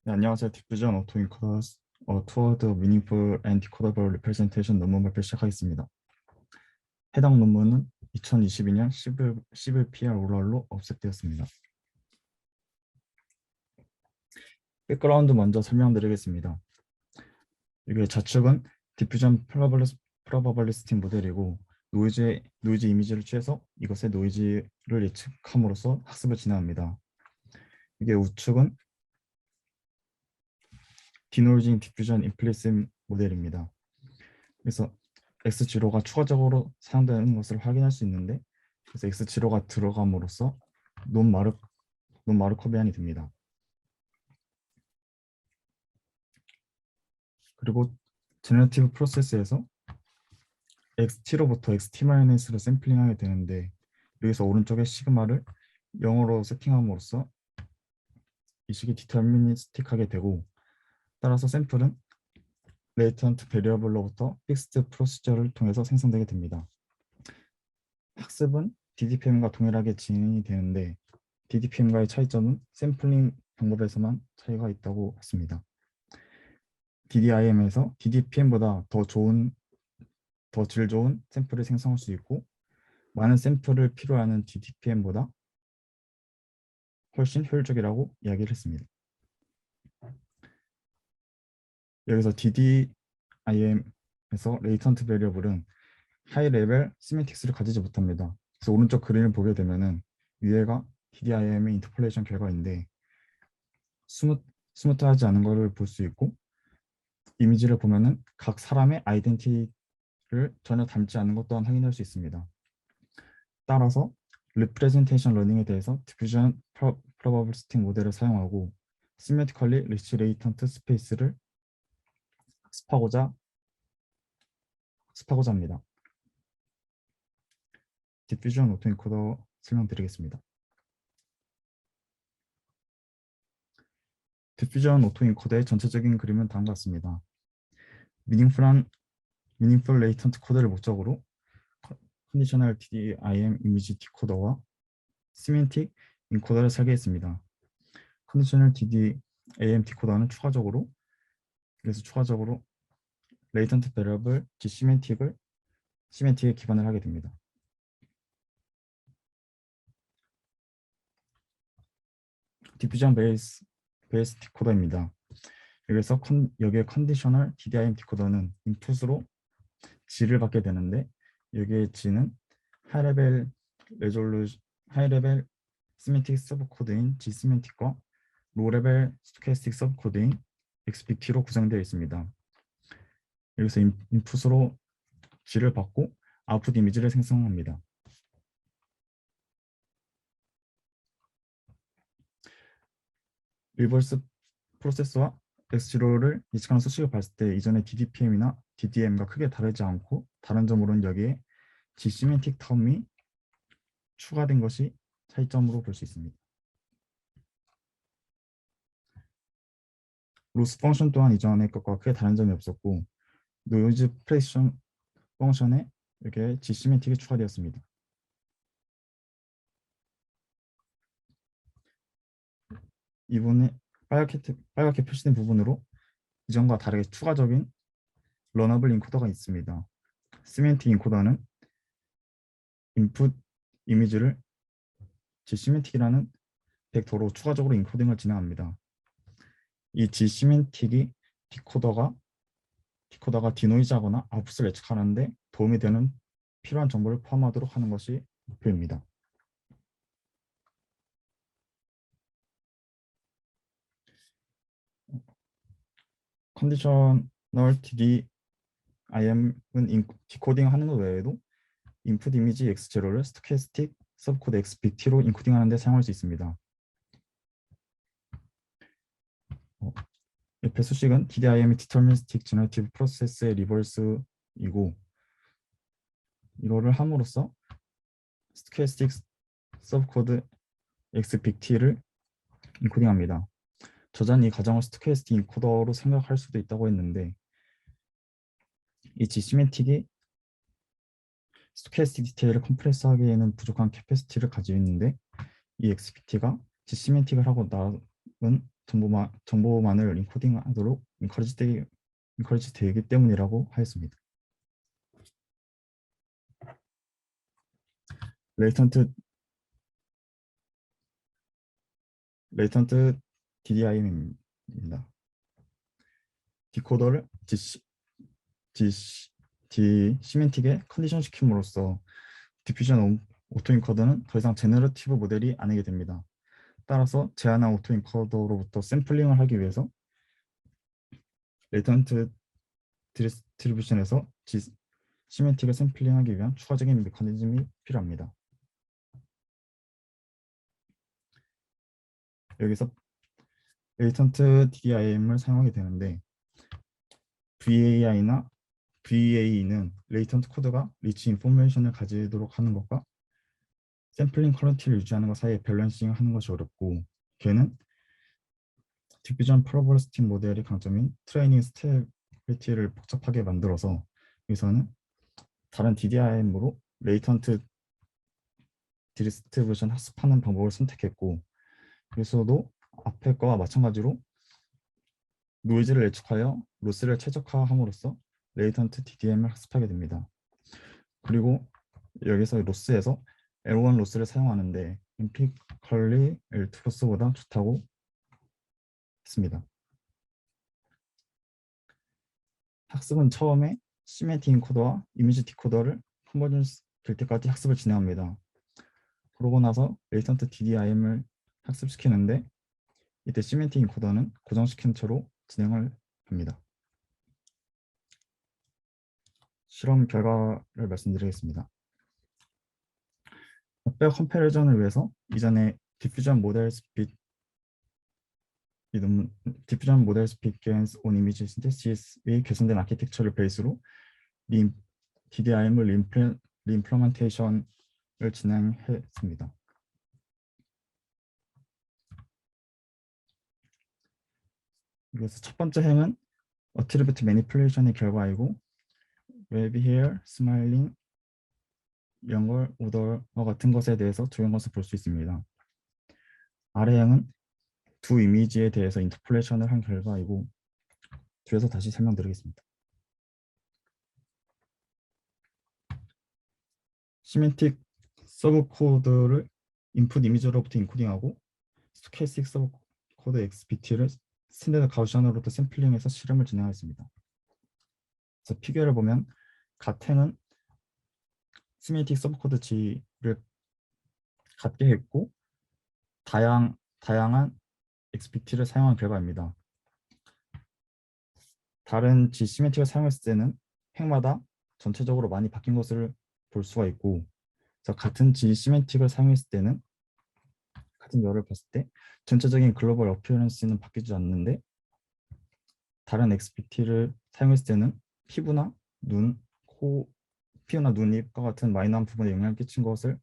네, 안녕하세요. 디퓨전 오토인코더 Toward Meaningful and Decodable Representation 논문 발표 시작하겠습니다. 해당 논문은 2022년 10일 PR 오럴로 업색되었습니다. 백그라운드 먼저 설명드리겠습니다. 이게 좌측은 디퓨전 프로바빌리스티 모델이고 노이즈 이미지를 취해서 이것의 노이즈를 예측함으로써 학습을 진행합니다. 이게 우측은 디노이징 디퓨전 임플리시트 모델입니다. 그래서 X0가 추가적으로 사용되는 것을 확인할 수 있는데, 그래서 X0가 들어감으로써 논마르코비안이 됩니다. 그리고 제너러티브 프로세스에서 X0부터 XT-로 샘플링하게 되는데, 여기서 오른쪽에 시그마를 0으로 세팅함으로써 이 식이 디터미니스틱하게 되고, 따라서 샘플은 레이턴트 베리어블로부터 픽스드 프로시저를 통해서 생성되게 됩니다. 학습은 DDPM과 동일하게 진행이 되는데, DDPM과의 차이점은 샘플링 방법에서만 차이가 있다고 했습니다. DDIM에서 DDPM보다 더 질 좋은 샘플을 생성할 수 있고, 많은 샘플을 필요로 하는 DDPM보다 훨씬 효율적이라고 이야기를 했습니다. 여기서 DDIM에서 레이턴트 베리어블은 하이 레벨 시멘틱스를 가지지 못합니다. 그래서 오른쪽 그림을 보게 되면은 위에가 DDIM의 인터폴레이션 결과인데 스무트하지 않은 것을 볼 수 있고, 이미지를 보면은 각 사람의 아이덴티티를 전혀 닮지 않는 것 또한 확인할 수 있습니다. 따라서 리프레젠테이션 러닝에 대해서 디퓨전 프로바빌리스틱 모델을 사용하고 시메트컬리 리치 레이턴트 스페이스를 학습하고자 합니다. 디퓨전 오토인코더 설명드리겠습니다. 디퓨전 오토인코더의 전체적인 그림은 다음과 같습니다. 미닝풀 레이턴트 코드를 목적으로 컨디셔널 DDIM 이미지 디코더와 시멘틱 인코더를 설계했습니다. 컨디셔널 DDAM 디코더는 추가적으로 레이턴트 베리어블 시멘틱에 기반을 하게 됩니다. 디퓨전 베이스 디코더입니다. 여기에 컨디셔널 DDIM 디코더는 인풋으로 G를 받게 되는데, 여기에 G는 하이레벨 시멘틱 서브 코드인 G 시멘틱과 로레벨 스토캐스틱 서브 코드인 XBT로 구성되어 있습니다. 여기서 인풋으로 G를 받고 아웃풋 이미지를 생성합니다. 리버스 프로세스와 X0를 예측하는 수식을 봤을 때 이전의 DDPM이나 DDM과 크게 다르지 않고, 다른 점으로는 여기에 G 시멘틱 텀이 추가된 것이 차이점으로 볼 수 있습니다. 로스 펑션 또한 이전의 것과 크게 다른 점이 없었고, 노이즈 프레션 펑션에 이렇게 G 시멘틱이 추가되었습니다. 이번에 빨갛게 표시된 부분으로 이전과 다르게 추가적인 러너블 인코더가 있습니다. 시멘틱 인코더는 인풋 이미지를 G시멘틱이라는 벡터로 추가적으로 인코딩을 진행합니다. 이 G시멘틱이 디코더가 디노이즈하거나 아웃풋을 예측하는데 도움이 되는 필요한 정보를 포함하도록 하는 것이 목표입니다. 컨디셔널 DDIM은 디코딩하는 것 외에도 인풋 이미지 X0를 스토캐스틱 서브코드 XBT로 인코딩하는 데 사용할 수 있습니다. 배수식은 DDIM의 디터미니스틱 제너러티브 프로세스의 리버스이고, 이거를 함으로써 스토캐스틱 서브코드 XBT를 인코딩합니다. 저자는 이 과정을 스토캐스틱 인코더로 생각할 수도 있다고 했는데, 이 G시멘틱이 스토캐스틱 디테일을 컴프레스하기에는 부족한 캐패시티를 가지고 있는데, 이 XBT가 G시멘틱을 하고 정보만을 인코딩하도록 인커리지 되기 때문이라고 하였습니다. 레이턴트 DDIM입니다. 디코더를 디시멘틱에 컨디션 시킴으로써 디퓨전 오토인코더는 더 이상 제너러티브 모델이 아니게 됩니다. 따라서 제한한 오토인코더로부터 샘플링을 하기 위해서 레이턴트 디스트리뷰션에서 시멘틱을 샘플링하기 위한 추가적인 메커니즘이 필요합니다. 여기서 레이턴트 DDIM을 사용하게 되는데 VA는 레이턴트 코드가 리치 인포메이션을 가지도록 하는 것과 샘플링 커런티를 유지하는 것 사이에 밸런싱 하는 것이 어렵고, 걔는 디퓨전 프로버비리티 모델의 강점인 트레이닝 스테빌리티를 복잡하게 만들어서 여기서는 다른 DDIM으로 레이턴트 디스트리뷰션 학습하는 방법을 선택했고, 여기서도 앞에 거와 마찬가지로 노이즈를 예측하여 로스를 최적화함으로써 레이턴트 DDM을 학습하게 됩니다. 그리고 여기서 로스에서 L1 로스를 사용하는데 임피컬리 L2 로스보다 좋다고 했습니다. 학습은 처음에 시멘틱 인코더와 이미지 디코더를 컨버전 될 때까지 학습을 진행합니다. 그러고 나서 레이턴트 DDIM을 학습시키는데 이때 시멘틱 인코더는 고정시킨 채로 진행을 합니다. 실험 결과를 말씀드리겠습니다. 백 컴패리전을 위해서 이전에 디퓨전 모델 스핏 게인스 온 이미지 신테시스의 개선된 아키텍처를 베이스로 DDIM을 리임플리멘테이션을 진행했습니다. 그래서 첫 번째 행은 어트리뷰트 매니플레이션의 결과이고 웹 here, 스마일링, 연걸, 오더와 같은 것에 대해서 적용한 것을 볼 수 있습니다. 아래 행은 두 이미지에 대해서 인터폴레이션을 한 결과이고 뒤에서 다시 설명드리겠습니다. 시멘틱 서브 코드를 인풋 이미지로부터 인코딩하고 스토캐스틱 서브 코드 XBT를 스탠다드 가우시안으로부터 샘플링해서 실험을 진행하였습니다. 그래서 피규어를 보면 갓행은 시멘틱 서브 코드 G를 갖게 했고 다양한 XBT를 사용한 결과입니다. 다른 G 시멘틱을 사용했을 때는 행마다 전체적으로 많이 바뀐 것을 볼 수가 있고, 같은 G 시멘틱을 사용했을 때는 같은 열을 봤을 때 전체적인 글로벌 어피어런스는 바뀌지 않는데 다른 XBT를 사용했을 때는 피부나 눈, 입과 같은 마이너한 부분에 영향을 끼친 것을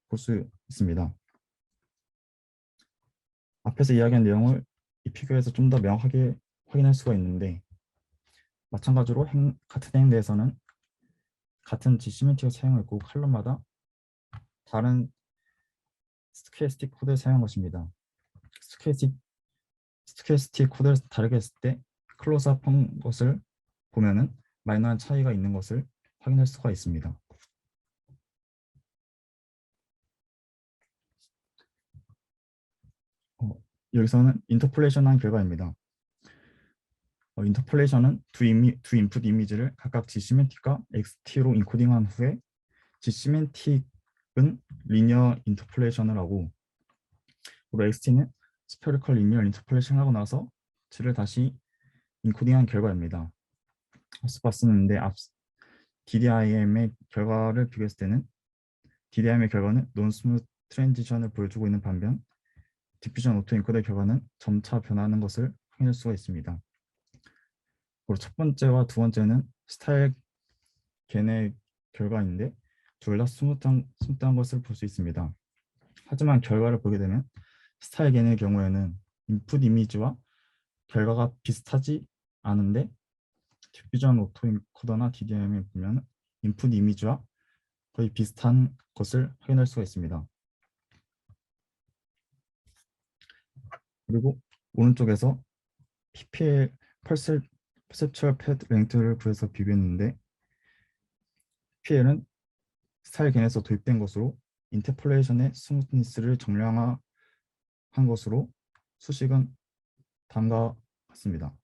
볼 수 있습니다. 앞에서 이야기한 내용을 이 피규어에서 좀 더 명확하게 확인할 수가 있는데 마찬가지로 같은 행대에서는 같은 G 시멘틱을 사용했고 컬럼마다 다른 스토캐스틱 코드를 사용한 것입니다. 스토캐스틱 코드를 다르게 했을 때 클로즈업한 것을 보면은 마이너한 차이가 있는 것을 확인할 수가 있습니다. 여기서는 인터폴레이션한 결과입니다. 인터폴레이션은 두 인풋 이미지를 각각 G시멘틱과 XT로 인코딩한 후에 G시멘틱은 리니어 인터폴레이션을 하고 그리고 XT는 스페리컬 리니어 인터폴레이션을 하고 나서 G를 다시 인코딩한 결과입니다. 앞서 봤었는데 DDIM의 결과를 비교했을 때는 DDIM의 결과는 논스무트 트랜지션을 보여주고 있는 반면 디퓨전 오토인코더의 결과는 점차 변하는 것을 확인할 수가 있습니다. 그리고 첫 번째와 두 번째는 스타일 겐의 결과인데 둘 다 스무트한 것을 볼 수 있습니다. 하지만 결과를 보게 되면 스타일 겐의 경우에는 인풋 이미지와 결과가 비슷하지 않은데 디퓨전 오토인코더나 DDIM에 보면 인풋 이미지와 거의 비슷한 것을 확인할 수가 있습니다. 그리고 오른쪽에서 PPL 퍼셉츄얼 패드 랭크를 구해서 비교했는데 PL은 스타일겐에서 도입된 것으로 인터폴레이션의 스무트니스를 정량화한 것으로 수식은 다음과 같습니다.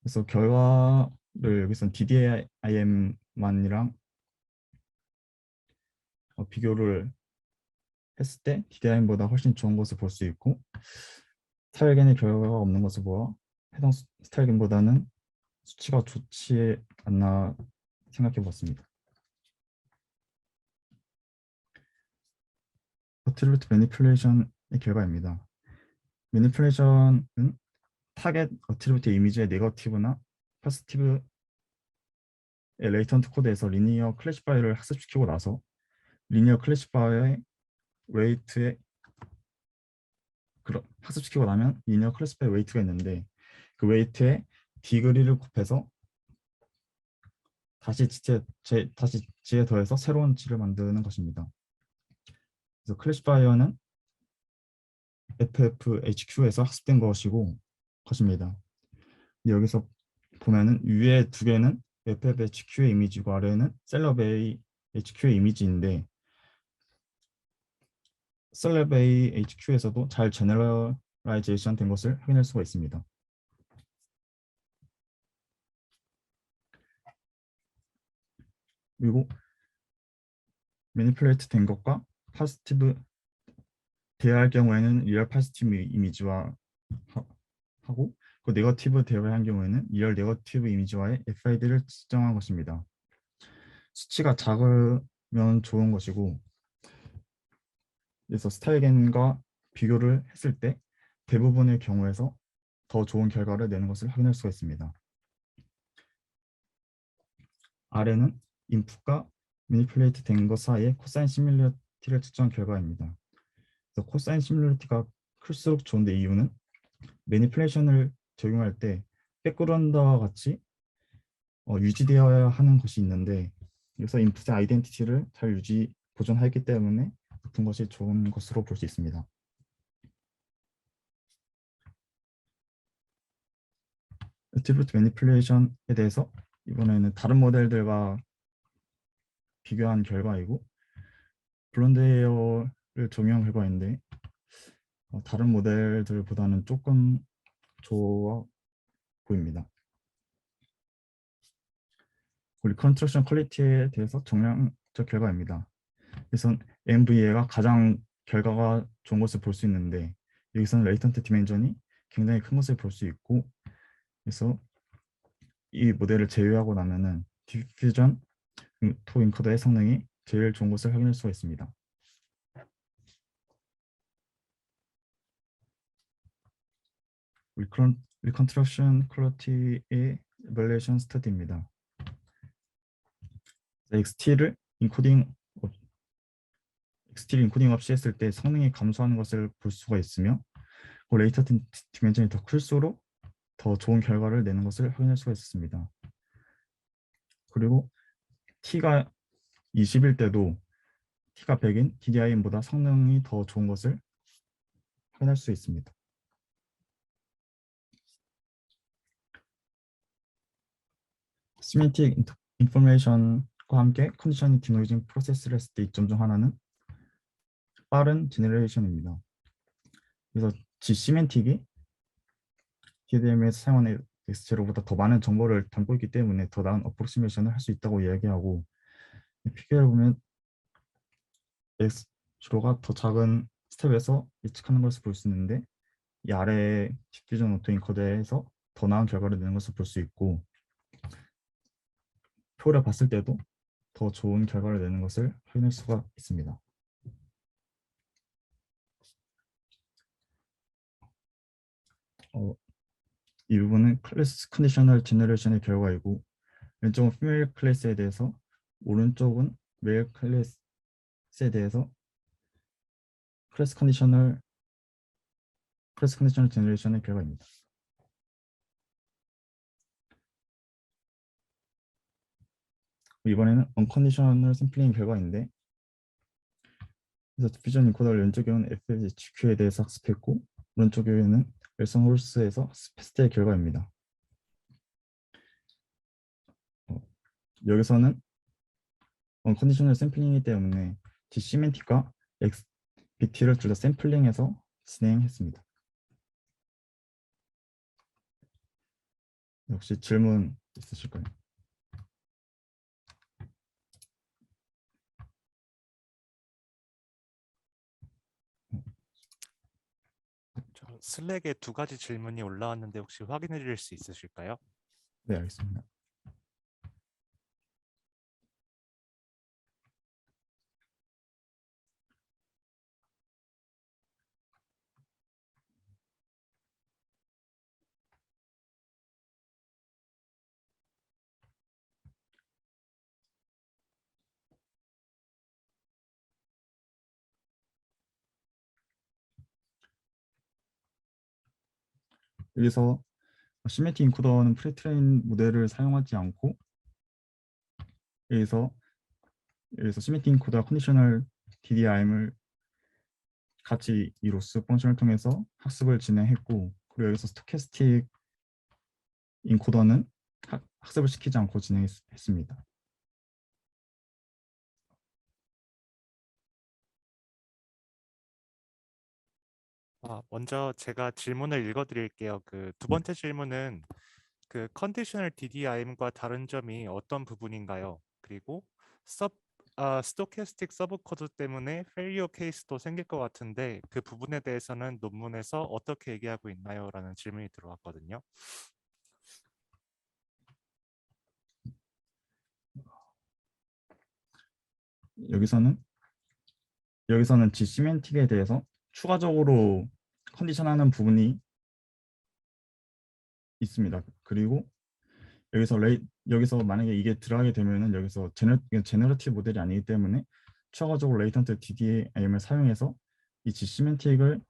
그래서 결과를 여기서 DDIM만이랑 비교를 했을 때 DDIM보다 훨씬 좋은 것을 볼 수 있고 스타일겐의 결과가 없는 것을 보아 해당 스타일겐보다는 수치가 좋지 않나 생각해 봤습니다. 어트리뷰트 매니플레이션의 결과입니다. 매니플레이션은 타겟 어트리뷰트 이미지의 네거티브나 포지티브의 레이턴트 코드에서 리니어 클래시파이어를 학습시키고 나서 리니어 클래시파이어의 웨이트에 학습시키고 나면 리니어 클래시파이어 웨이트가 있는데 그 웨이트에 디그리를 곱해서 다시 지에 더해서 새로운 지를 만드는 것입니다. 그래서 클래시파이어는 FFHQ에서 학습된 것입니다. 여기서 보면은 위에 두 개는 FFHQ의 이미지고 아래에는 셀럽A HQ의 이미지인데 셀럽A HQ에서도 잘 제너럴라이제이션 된 것을 확인할 수가 있습니다. 그리고 매니플레이트 된 것과 파지티브 대화할 경우에는 리얼 파지티브 이미지와 하고 그 네거티브 대화한 경우에는 리얼 네거티브 이미지와의 FID를 측정한 것입니다. 수치가 작으면 좋은 것이고 그래서 스타일겐과 비교를 했을 때 대부분의 경우에서 더 좋은 결과를 내는 것을 확인할 수가 있습니다. 아래는 인풋과 매니플레이트 된 것 사이의 코사인 시뮬러티를 측정한 결과입니다. 그래서 코사인 시뮬러티가 클수록 좋은데 이유는 매니플레이션을 적용할 때 백그라운드와 같이 유지되어야 하는 것이 있는데 여기서 인풋의 아이덴티티를 잘 보존하기 때문에 높은 것이 좋은 것으로 볼 수 있습니다. 애트리뷰트 매니플레이션에 대해서 이번에는 다른 모델들과 비교한 결과이고 블론드 헤어를 적용한 결과인데 다른 모델들보다는 조금 좋아 보입니다. 우리 컨스트럭션 퀄리티에 대해서 정량적 결과입니다. 그래서 MVA가 가장 결과가 좋은 것을 볼 수 있는데 여기서는 레이턴트 디멘전이 굉장히 큰 것을 볼 수 있고 그래서 이 모델을 제외하고 나면은 디퓨전 토 인코더의 성능이 제일 좋은 것을 확인할 수가 있습니다. 리컨스트럭션 퀄리티의 evaluation 스터디입니다. XT를 인코딩 없이 했을 때 성능이 감소하는 것을 볼 수가 있으며 레이턴트 디멘전이 더 클수록 더 좋은 결과를 내는 것을 확인할 수가 있었습니다. 그리고 T가 20일 때도 T가 100인 DDIM보다 성능이 더 좋은 것을 확인할 수 있습니다. 시멘틱 인포메이션과 함께 컨디셔닝 디노이징 프로세스를 했을 때 이점 중 하나는 빠른 제너레이션입니다. 그래서 G시멘틱이 DDM에서 사용하는 엑스제로보다 더 많은 정보를 담고 있기 때문에 더 나은 어프로시메이션을 할 수 있다고 이야기하고 피규어를 보면 엑스제로가 더 작은 스텝에서 예측하는 것을 볼 수 있는데 이 아래 디퓨전 오토인코더에서 더 나은 결과를 내는 것을 볼 수 있고 표를 봤을 때도 더 좋은 결과를 내는 것을 확인할 수가 있습니다. 이 부분은 클래스 컨디셔널 제너레이션의 결과이고 왼쪽은 피메일 클래스에 대해서 오른쪽은 메일 클래스에 대해서 클래스 컨디셔널 제너레이션의 결과입니다. 이번에는 언컨디셔널 샘플링 결과인데 그래서 디퓨전 인코더를 왼쪽에는 FLHQ에 대해서 학습했고 오른쪽에는 웰슨 홀스에서 학습했을 때의 결과입니다. 어, 여기서는 컨디셔널 샘플링이기 때문에 G시멘틱과 XBT를 둘 다 샘플링해서 진행했습니다. 혹시 질문 있으실까요? 저 슬랙에 두 가지 질문이 올라왔는데 혹시 확인해 주실 수 있으실까요? 네, 알겠습니다. 여기서 시메틱 인코더는 프리트레인 모델을 사용하지 않고 여기서 시메틱 인코더와 컨디셔널 DDIM을 같이 이 로스 펑션을 통해서 학습을 진행했고 그리고 여기서 스토캐스틱 인코더는 학습을 시키지 않고 진행했습니다. 먼저 제가 질문을 읽어드릴게요. 그 두 네. 번째 질문은 그 컨디셔널 DDIM과 다른 점이 어떤 부분인가요? 그리고 스토캐스틱 서브 코드 때문에 페일리어 케이스도 생길 것 같은데 그 부분에 대해서는 논문에서 어떻게 얘기하고 있나요? 라는 질문이 들어왔거든요. 여기서는 G시멘틱에 대해서 추가적으로 컨디션하는 부분이 있습니다. 그리고 여기서 만약에 이게 들어가게 되면은 여기서 제너러티브 모델이 아니기 때문에 추가적으로 레이턴트 DDM을 사용해서 이 G시멘틱의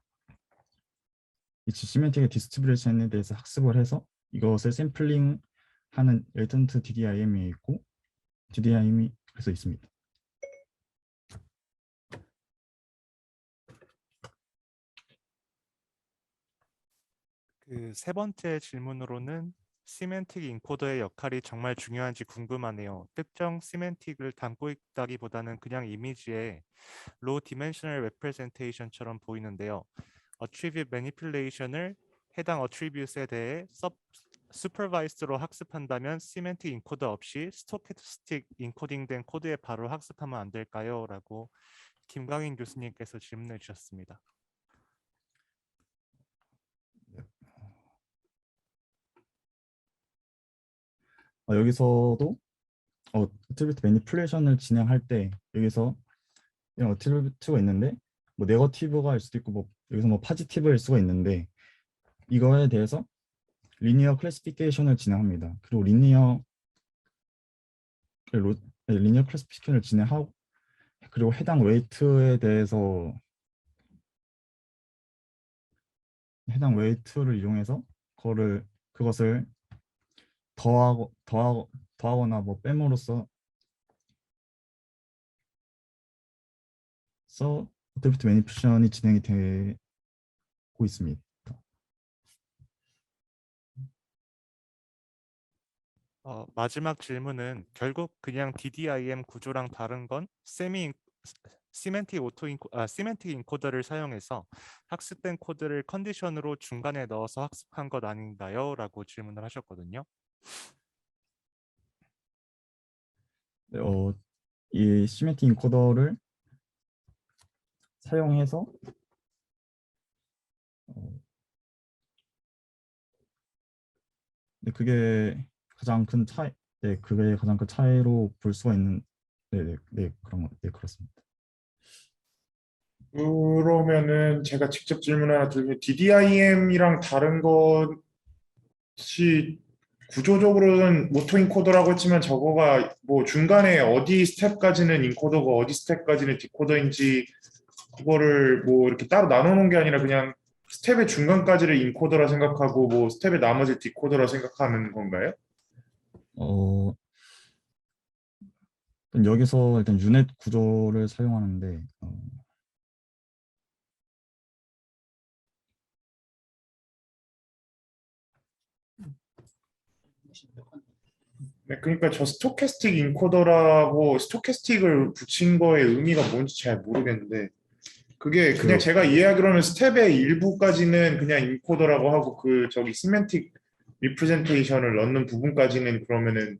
디스트리뷰션에 대해서 학습을 해서 이것을 샘플링하는 레이턴트 DDIM이 있고 DDIM이 그래서 있습니다. 그 세 번째 질문으로는 시멘틱 인코더의 역할이 정말 중요한지 궁금하네요. 특정 시멘틱을 담고 있다기보다는 그냥 이미지에 로우 디멘셔널 레프레젠테이션처럼 보이는데요. attribute manipulation을 해당 attribute에 대해 슈퍼바이스로 학습한다면 시멘틱 인코더 없이 스토캐스틱 인코딩된 코드에 바로 학습하면 안 될까요? 라고 김광인 교수님께서 질문해 주셨습니다. 여기서도 어트리뷰트 매니플레이션을 진행할 때 여기서 이런 어트리뷰트가 있는데 뭐 네거티브가일 수도 있고 뭐 여기서 뭐 파지티브일 수가 있는데 이거에 대해서 리니어 클래시피케이션을 진행합니다. 그리고 리니어 클래시피케이션을 진행하고 그리고 해당 웨이트를 이용해서 그것을 더하거나 뭐 뺨으로써 어트리뷰트 매니플레이션이 진행이 되고 있습니다. 마지막 질문은 결국 그냥 DDIM 구조랑 다른 건 시멘틱 인코더를 사용해서 학습된 코드를 컨디션으로 중간에 넣어서 학습한 것 아닌가요? 라고 질문을 하셨거든요. 네, 이 시메틱 인코더를 사용해서 어, 네, 그게 가장 큰 차이로 볼 수가 있는 그렇습니다. 그러면은 제가 직접 질문 하나 드리면 DDIM이랑 다른 것이 구조적으로는 오토 인코더라고 했지만 저거가 뭐 중간에 어디 스텝까지는 인코더고 어디 스텝까지는 디코더인지 그거를 뭐 이렇게 따로 나눠놓은 게 아니라 그냥 스텝의 중간까지를 인코더라 생각하고 뭐 스텝의 나머지 디코더라 생각하는 건가요? 어, 여기서 일단 유넷 구조를 사용하는데 네, 그러니까 저 스토캐스틱 인코더라고 스토캐스틱을 붙인 거의 의미가 뭔지 잘 모르겠는데 그게 그냥 제가 이해하기로는 스텝의 일부까지는 그냥 인코더라고 하고 그 저기 시멘틱 리프레젠테이션을 넣는 부분까지는 그러면은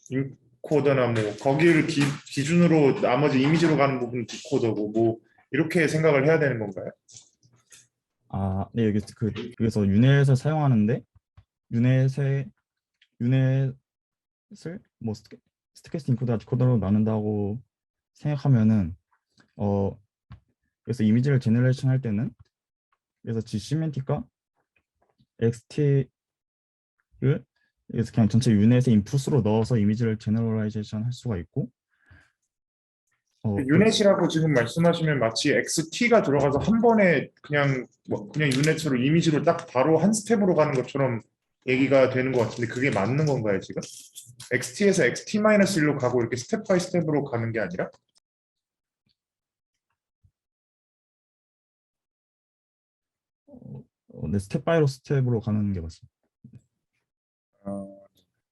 인코더나 뭐 거기를 기준으로 나머지 이미지로 가는 부분은 디코더고 뭐 이렇게 생각을 해야 되는 건가요? 네, 여기 여기서 유넷을 사용하는데 유넷을 뭐 스토캐스틱 인코더와 디코더로 나눈다고 생각하면은 그래서 이미지를 제너레이션 할 때는 그래서 G시멘틱과 XT를 그래서 그냥 전체 유넷의 인풋으로 넣어서 이미지를 제너럴라이제이션 할 수가 있고 유넷이라고 지금 말씀하시면 마치 XT가 들어가서 한 번에 그냥 그냥 유넷으로 이미지로 딱 바로 한 스텝으로 가는 것처럼 얘기가 되는 것 같은데 그게 맞는 건가요 지금? XT에서 XT-1로 가고 이렇게 스텝 바이 스텝으로 가는 게 아니라? 네, 스텝 바이로 스텝으로 가는 게 맞습니다.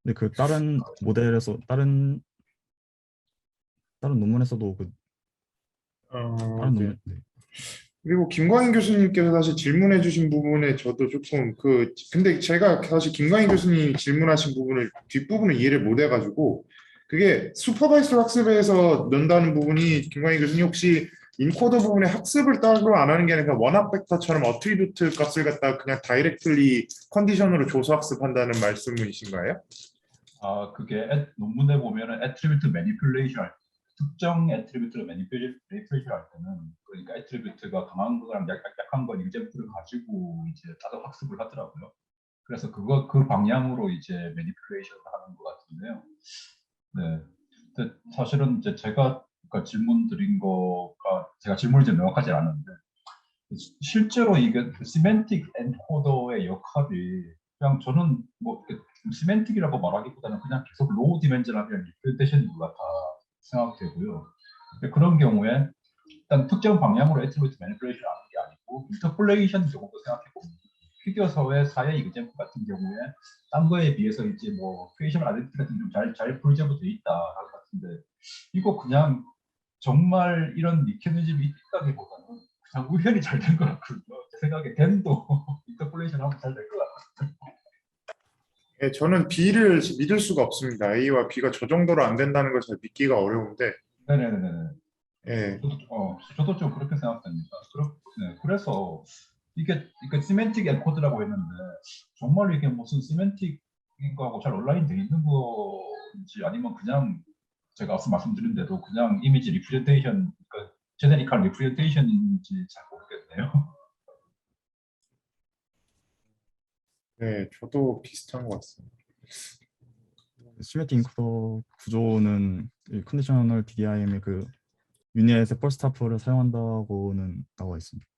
근데 그 다른 모델에서 다른 논문에서도 다른 네. 논문 그리고 김광인 교수님께서 사실 질문해 주신 부분에 저도 조금 근데 제가 사실 김광인 교수님 질문하신 부분을 뒷부분을 이해를 못 해가지고 그게 슈퍼바이스드 학습에서 넣는다는 부분이 김광인 교수님 혹시 인코더 부분에 학습을 따로 안 하는 게 아니라 원합 벡터처럼 어트리뷰트 값을 갖다가 그냥 다이렉트리 컨디션으로 조사 학습한다는 말씀이신가요? 그게 논문에 보면은 attribute manipulation 특정 애트리뷰트를 매니플레이션 할 때는 그러니까 애트리뷰트가 강한 거랑 약한 거 example를 가지고 이제 자동 학습을 하더라고요. 그래서 그 방향으로 이제 매니플레이션을 하는 것 같은데요. 네. 근데 사실은 이제 제가 질문 드린 거가 제가 질문이 좀 명확하지 않은데 실제로 이게 시멘틱 엔코더의 역할이 그냥 저는 뭐 시멘틱이라고 말하기보다는 그냥 계속 로우 디멘전하면 리프레젠테이션인 것 같아 생각되고요. 그런 경우에 일단 특정 방향으로 애트리뷰트 매니플레이션 하는 게 아니고 인터폴레이션 경우도 생각해보면 피겨서의 사회 이그젠플 같은 경우에 딴 거에 비해서 이제 뭐 크리에이션 아이덴티티 같은 좀잘 프로젝트 돼 있다 하는 것 같은데 이거 그냥 정말 이런 미케니즘이 있다기보다는 그냥 우연히 잘 된 것 같거든요. 제 생각에 댐도 인터폴레이션 하면 잘 될 것 같아요. 예, 저는 B를 믿을 수가 없습니다. A와 B가 저 정도로 안 된다는 걸 잘 믿기가 어려운데. 네네네. 예. 저도 좀 그렇게 생각합니다. 그래서 이게 시멘틱 엔코드라고 했는데 정말 이게 무슨 시멘틱인 거하고 잘 온라인 돼 있는 건지 아니면 그냥 제가 앞서 말씀드린 대로 그냥 이미지 리프레젠테이션, 그러니까 제네릭한 리프레젠테이션인지 잘 모르겠네요. 네, 저도 비슷한 것 같습니다. 시메틱 인코더 구조는 이 컨디셔널 DDIM의 그 유닛의 퍼스트 하프를 사용한다고는 나와 있습니다.